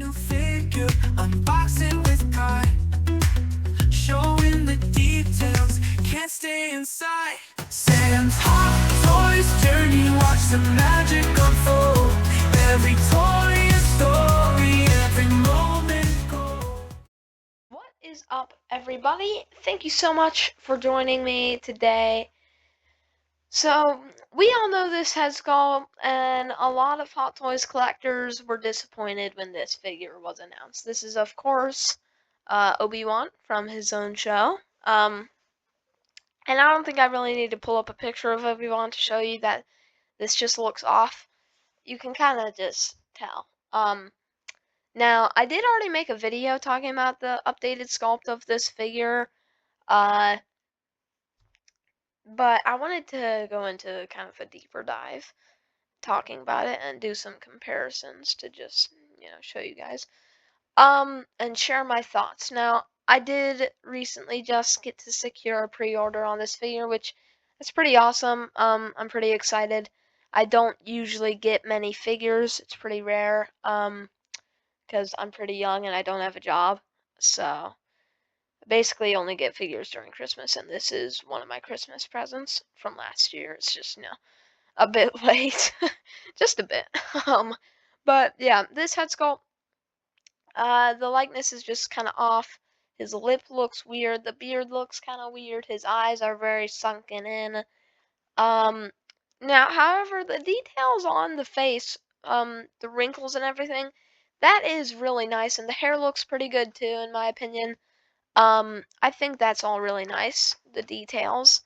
new figure, unbox it with pride. Showing the details, can't stay inside. Sam's Hot Toys journey, watch the magic unfold. Every toy a story, every moment gold. What is up, everybody? Thank you so much for joining me today. So, we all know this has Skull, and a lot of Hot Toys collectors were disappointed when this figure was announced. This is, of course, Obi-Wan from his own show. And I don't think I really need to pull up a picture of Obi-Wan to show you that this just looks off. You can kind of just tell. Now, I did already make a video talking about the updated sculpt of this figure. Uh, But I wanted to go into kind of a deeper dive talking about it and do some comparisons to just, show you guys. And share my thoughts. Now, I did recently just get to secure a pre-order on this figure, which is pretty awesome. I'm pretty excited. I don't usually get many figures. It's pretty rare. Because I'm pretty young and I don't have a job. So basically only get figures during Christmas, and this is one of my Christmas presents from last year. It's just, a bit late. Just a bit. Um, but yeah, this head sculpt, the likeness is just kind of off. His lip looks weird. The beard looks kind of weird. His eyes are very sunken in. Um, Now, however, the details on the face, the wrinkles and everything, that is really nice, and the hair looks pretty good too, in my opinion. I think that's all really nice. The details.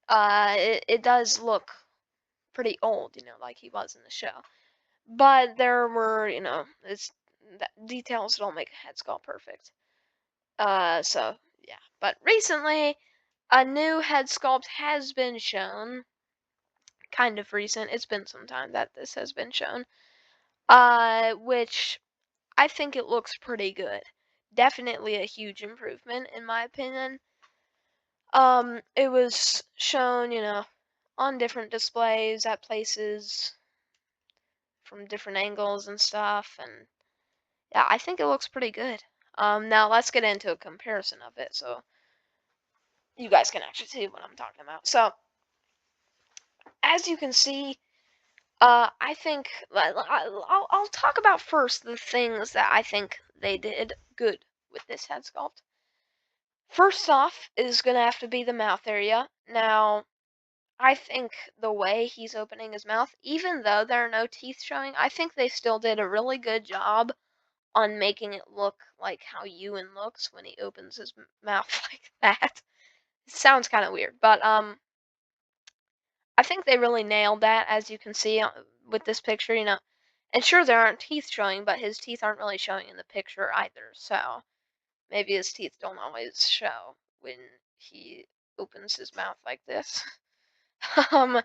It does look pretty old, like he was in the show. But there were, it's details don't make a head sculpt perfect. So yeah. But recently, a new head sculpt has been shown. Kind of recent. It's been some time that this has been shown. Which I think it looks pretty good. Definitely a huge improvement in my opinion. It was shown, on different displays at places from different angles and stuff, and yeah, I think it looks pretty good. Now let's get into a comparison of it so you guys can actually see what I'm talking about. So, as you can see, I think I'll talk about first the things that I think they did good with this head sculpt. First off is gonna have to be the mouth area. Now, I think the way he's opening his mouth, even though there are no teeth showing, I think they still did a really good job on making it look like how Ewan looks when he opens his mouth like that. It sounds kind of weird, but I think they really nailed that, as you can see with this picture, And sure, there aren't teeth showing, but his teeth aren't really showing in the picture either. So maybe his teeth don't always show when he opens his mouth like this. um,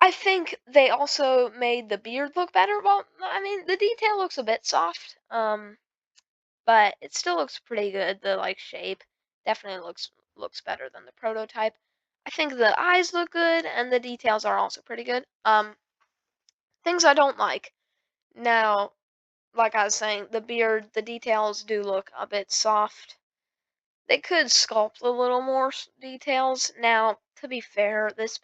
I think they also made the beard look better. Well, I mean, the detail looks a bit soft, but it still looks pretty good. The shape definitely looks better than the prototype. I think the eyes look good, and the details are also pretty good. Things I don't like. Now, like I was saying, the beard, the details do look a bit soft. They could sculpt a little more details. Now, to be fair, this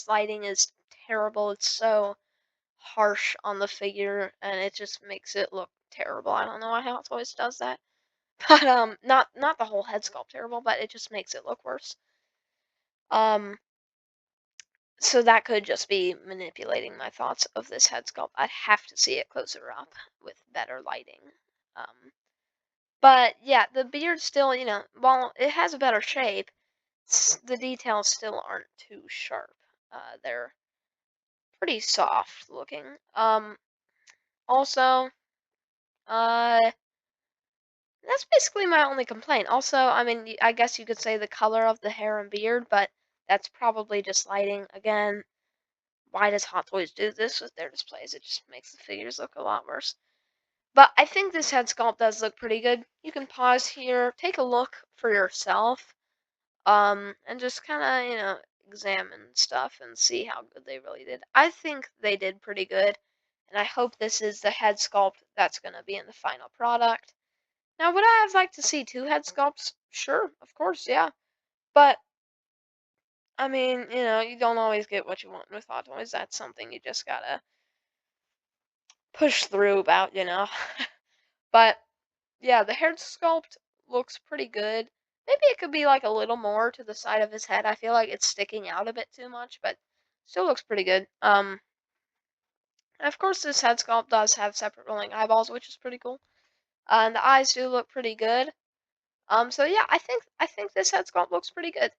lighting is terrible. It's so harsh on the figure, and it just makes it look terrible. I don't know why Hot Toys does that, but not the whole head sculpt terrible, but it just makes it look worse. Um, so that could just be manipulating my thoughts of this head sculpt. I'd have to see it closer up with better lighting. Um, but yeah, the beard still, while it has a better shape, the details still aren't too sharp. They're pretty soft looking. Also, uh, that's basically my only complaint. Also, I mean, I guess you could say the color of the hair and beard, but that's probably just lighting. Again, why does Hot Toys do this with their displays? It just makes the figures look a lot worse. But I think this head sculpt does look pretty good. You can pause here, take a look for yourself, and just kind of, examine stuff and see how good they really did. I think they did pretty good, and I hope this is the head sculpt that's going to be in the final product. Now, would I have liked to see two head sculpts? Sure, of course, yeah. But I mean, you don't always get what you want with Hot Toys. That's something you just gotta push through about. But yeah, the hair sculpt looks pretty good. Maybe it could be like a little more to the side of his head. I feel like it's sticking out a bit too much, but still looks pretty good. And of course this head sculpt does have separate rolling eyeballs, which is pretty cool. And the eyes do look pretty good. So yeah, I think this head sculpt looks pretty good.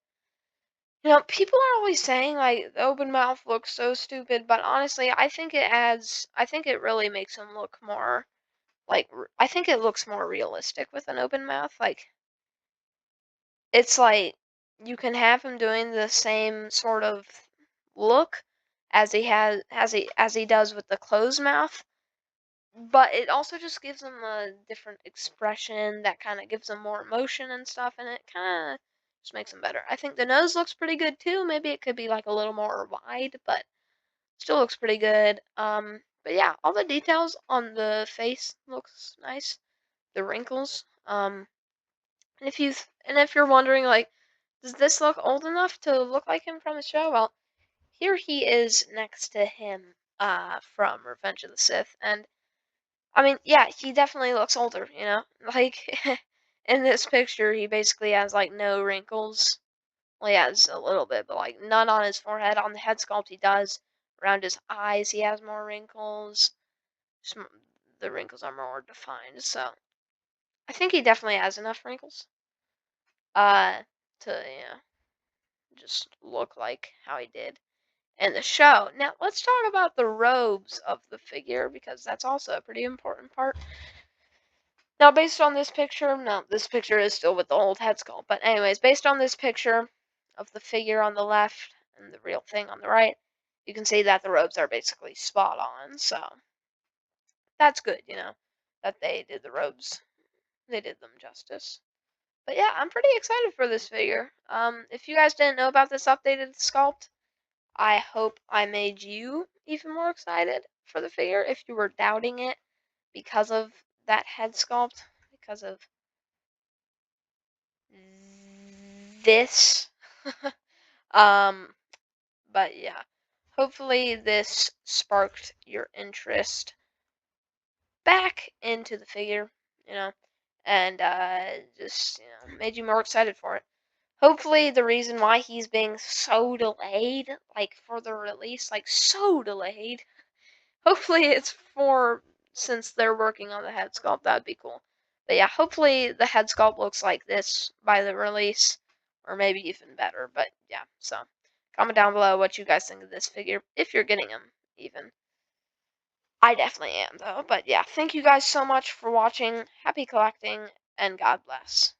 People are always saying like the open mouth looks so stupid, but honestly, I think it really makes him look more I think it looks more realistic with an open mouth. Like it's like you can have him doing the same sort of look as he does with the closed mouth, but it also just gives him a different expression that kind of gives him more emotion and stuff, and it kind of just makes him better. I think the nose looks pretty good too. Maybe it could be like a little more wide, but still looks pretty good. But yeah, all the details on the face looks nice. The wrinkles. And if you're wondering like, does this look old enough to look like him from the show? Well, here he is next to him from Revenge of the Sith, and I mean, yeah, he definitely looks older. Like in this picture, he basically has like no wrinkles. Well, he has a little bit, but like none on his forehead. On the head sculpt, he does. Around his eyes, he has more wrinkles. Some, the wrinkles are more defined, so I think he definitely has enough wrinkles uh to just look like how he did in the show. Now, let's talk about the robes of the figure because that's also a pretty important part. Now, based on this picture, no, this picture is still with the old head sculpt, but anyways, based on this picture of the figure on the left and the real thing on the right, you can see that the robes are basically spot on, so that's good, that they did the robes. They did them justice. But yeah, I'm pretty excited for this figure. If you guys didn't know about this updated sculpt, I hope I made you even more excited for the figure if you were doubting it because of that head sculpt, because of this. um, but yeah, hopefully this sparked your interest back into the figure, you know, and just made you more excited for it. Hopefully, the reason why he's being so delayed, like for the release, like so delayed, hopefully it's for since they're working on the head sculpt. That'd be cool. But yeah, hopefully the head sculpt looks like this by the release, or maybe even better. But yeah, so comment down below what you guys think of this figure if you're getting him. Even I definitely am though. But yeah, thank you guys so much for watching. Happy collecting, and God bless.